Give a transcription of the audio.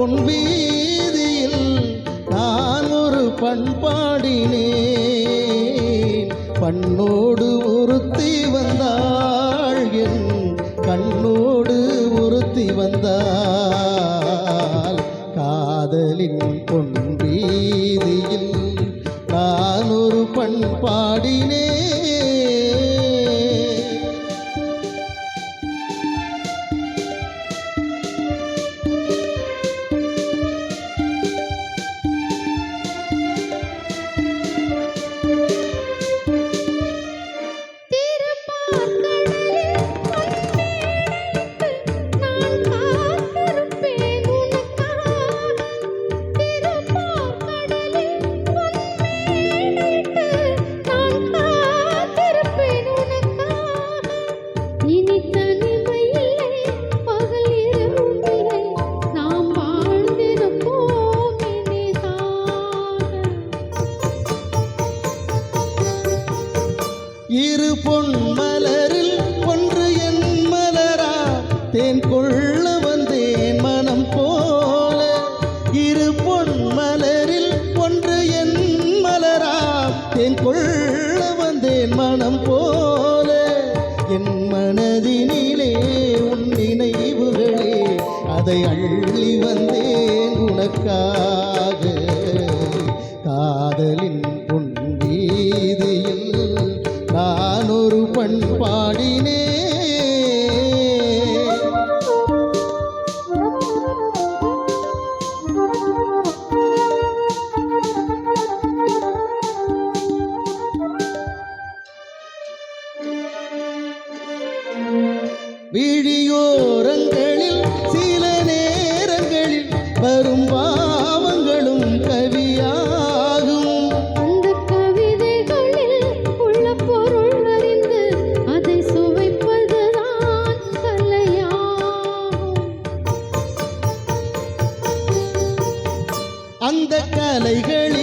பொன் வீதியில் நான் ஒரு பண்பாடினேன். பண்ணோடு ஒருத்தி வந்தாள், என் கண்ணோடு ஒருத்தி வந்தாள். காதலின் பொன் வீதியில் நான் ஒரு பண்பாடினேன். இரு பொன் மலரில் ஒன்று என் மலரா, தேன் கொள்ள வந்தேன் மனம் போல. இரு பொன் மலரில் ஒன்று என் மலரா, தேன் கொள்ள வந்தேன் மனம் போல. என் மனதினிலே உன் நினைவுகளே, அதை அள்ளி வந்தேன் உனக்காக. காதலின் பொன் வீதியில் நான் ஒரு பண்பாடினேன். விழியோரங்களில் சில நேரங்களில் வரும் பாவங்களும் கவியாகும். அந்த கவிதைகளில் உள்ள பொருள் அறிந்து அதை சுவைப்பதுதான் கலையாகும். அந்த கலைகளில்